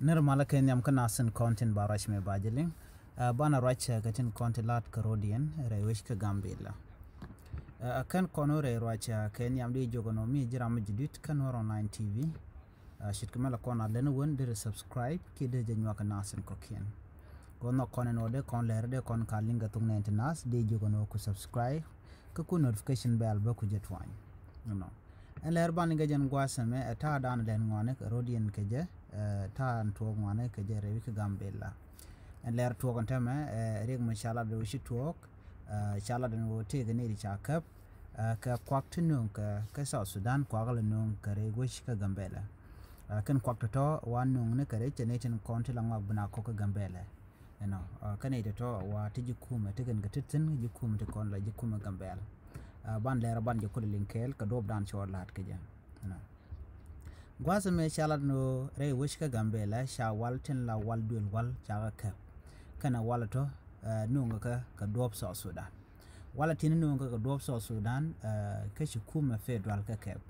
Nirmala Kenyam Kanasan content barash me bajiling. Bana racha gatin content lat Karodian, Rewish Gambilla. Kan konore racha Kenyam di jogonomi jiram judit kanor online TV. Shitkamela kona lenwin dire subscribe kide janwa kanasan kokian. Gono konen ode kon lerde kon kalinga tung nas di jogono ku subscribe ku notification bell ba ku jetwan. No. En lerban nga jan gwasame ta dan den ngone Karodian keje. Ta tuog ngane ke jere wik Gambella en ler tuog ntame reg mashallah do shi tuog shala den wo te gane ri chakap ka kwakt nun ka South Sudan kwagal nun ka reg wish ka Gambella kan kwakt to wan nun ne kare chene chen konti la ngak bana ko ka Gambella no kan ite to wa tiji kuma te gan gatitin ji kuma te kon la ji kuma Gambella ban ler ban je ko linkel ka dob dan chor lat ke ja no Gwasame shalad no re wishka Gambella sha waltin la waldul wal chaga kep kana walato nunga ka dop South Sudan walatin nunga ka dop South Sudan ka shi kuma federal ka kep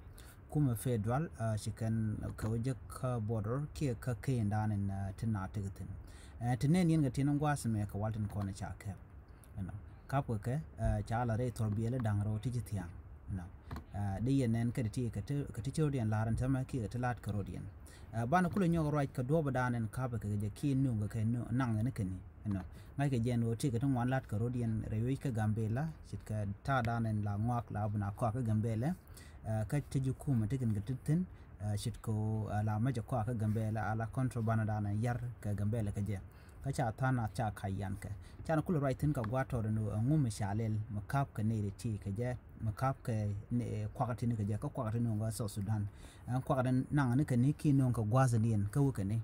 kuma federal shi kan ka wajek ka border ki ka kayan in tina tigitin tinen yin ga tinan gwasame ka waltin kona cha kep no kapwa ka chala re torbiyele dangro tijitiang no de yenen ka ti ka ti chodian laran tama ki ta lat Karodian bana kula nyoga right ka doba danen ka ba ka je ki nu ga kai nu nang ne kani no ngai ka jen wo ti ka tun wan lat Karodian rewi ka Gambella sit ka ta danen la ngwak la buna ko ka Gambella ka ti ju kuma ti kan ga titin sit ko la ma je ko ka Gambella ala control bana danen yar ka Gambella ka je ka cha thana cha khayan ka cha kula right tin ka gwato no ngum shalel makap ka ne ti ka je makap ka ne kwakati ne ka je ka kwakati no ga South Sudan an kwakati nang ne ka ne ki no ka gwazalien ka wuka ne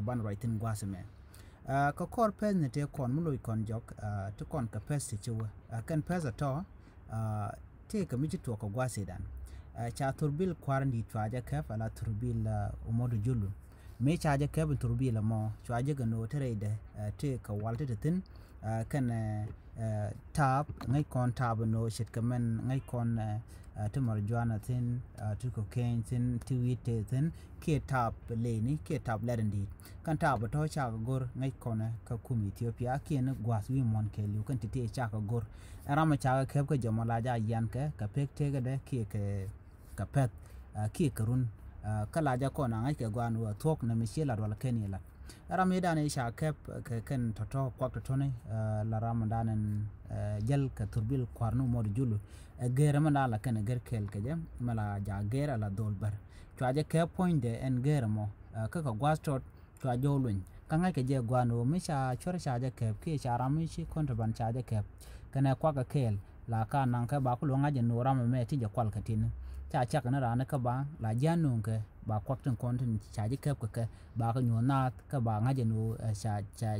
ban right tin gwasame ka kor pes ne te kon mulo kon jok to kon ka pes ti chuwa kan pes to te ka mi to ka gwasedan cha turbil kwarandi twaja ka fala turbil umodu julu me chaje kebin turbila mo chaje gano terede te ka walte tin kan tab ngai kon tab no shit kamen ngai kon to marjuana tin to cocaine tin to wite tin ke tab leni ke tab lerendi kan tab to cha gor ngai kon ka kum Ethiopia ke ne gwas wi mon ke lu kan tite cha ka gor rama cha keb ka jamala ja yan ka pek te ga de ke ka pet ke karun kala ja ko na ngai ke gwanu tok na mishela wala kenila rame dane sha kep ken toto kwak to ne la ramadan jel ka turbil kwarnu mod julu gere mala la ken ger kel ke je mala ja gere la dolbar twaje ke point de en gere mo ka gwastot twaje olun ka ngai ke je gwanu mi sha chor sha je kep ke sha rami shi kontraban sha je kep kana kwaka kel la ka nan ka ba ku lo ngaje no ram me ti je kwal katin cha chak na rana ka ba la janu ke ba kwaktin kontin chaji kep ka ba ka nyona ka ba ngaje no cha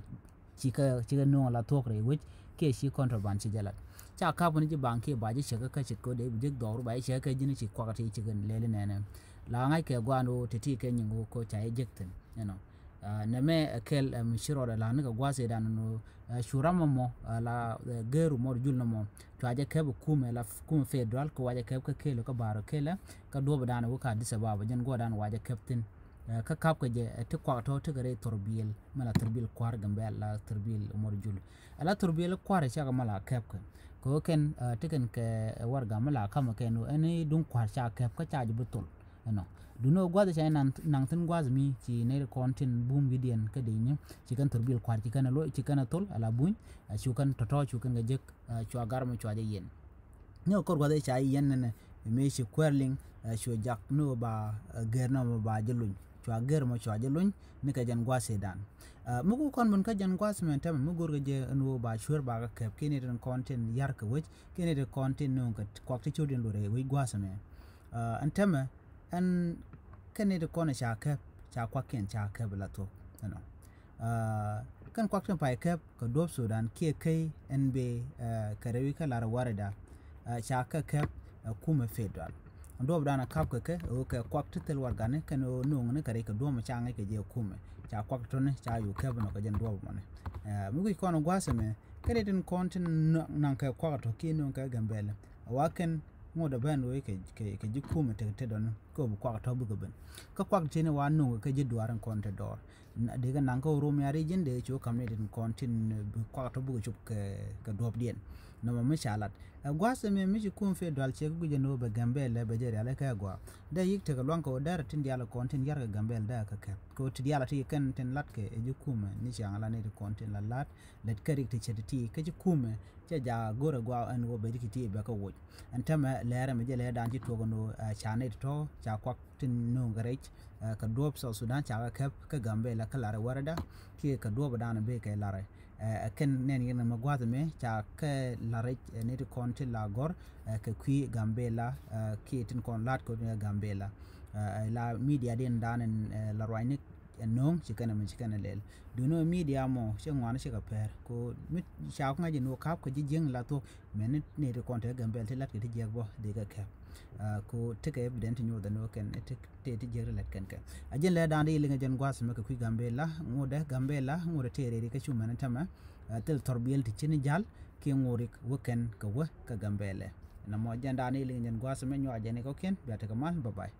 chika no la tok re wich ke shi contraband chi jala cha ka buni ji bank ke ba ji chika ka chiko de bi dor ba chi ka jini chi kwakati chi gan lele ne la ngai ke gwano titi ke nyingo ko cha ejectin na me kel mishiro la ne ka gwase dan no shurama mo la geru mo julna mo twaje keb kuma la kuma federal ko waje keb ka kelo ka baro kela ka doba dan wo ka disa baba jen godan waje captain ka kap ka je te kwato te gare torbil mala torbil kwar Gambella torbil mo jul ala torbil kwar cha mala keb ka ko ken te ken ke warga mala kama keno ene dun kwar cha keb ka cha butul no duno gwada cha nang tin gwazmi ci ne content boom videon ka de ni ci kan turbil kwar ci kana lo ci kana tol ala buñ ci kan toto ci kan ga jek ci agar mo ci waje yen ne ko gwada cha yen ne me ci kwerling ci jak no ba gerna mo ba jeluñ ci agar mo ci waje luñ ni ka jan gwase dan mugo kon mun ka jan gwasmen tam mu gor ga je no ba shur ba ka kep kene den content yar ka wech kene de content no ka kwakti chodin lo re wi gwasmen antama an kene de kona cha kep cha kwaken cha kep la to no kan kwakten pai kep ka dop Sudan ke kai nb karewi ka lar warada cha ka kep kuma federal dob dana kap ka ke o ka kwakte tel wargane kan no ne kare ka do ma cha ngai ke je kuma cha kwakto ne cha yu kep no ka jen do mo ne mu ko kono gwasame kene den kontin nan ka kwakto ke no ka Gambella waken mo da ban we ke ji kuma te don ko bu kwa to bu gaben ka kwa tine wa no ka ji duaran konte dor de ga nan ko rum ya region de cho community kontin bu kwa to bu chup ka dob dien no ma mishalat gwa se me mi kun fe dal che gu je no be gambele be jere ala ka gwa da yik te ga lon ko dar tin diala kontin yar ga gambel da ka ko ti diala ti kan tin lat ke e ju kuma ni chang ala ne kontin la lat let karik te ti ka ji kuma che ja gora gwa an go be ti be ka wo antama lere me je le dan ti to no chane to cha kwak tin no garech ka dob so sudan cha ka gambela ka lara warada ki ka dob dan be ka lara ken nen yen ma gwaz me cha ka lare ne to konti la gor ka qui gambela ki tin kon lat ko gambela la media den dan la roinik nong chikana me chikana lel duno media mo che ngwan che ka per ko mit cha ko ngaji no kap ko jing la to men ne to konti gambel te lat ke ti jegbo de ka ka ko take evident nyu da no ken te ti jere let ken ka ajen le dan de linga jen gwas me ka kui gambela ngode ngode tere ka chuma na tama tel torbiel ti chini jal ki ngorik woken ka gambele na mo jen dan de linga jen gwas me nyu ajene ko ken biata ka mal bye bye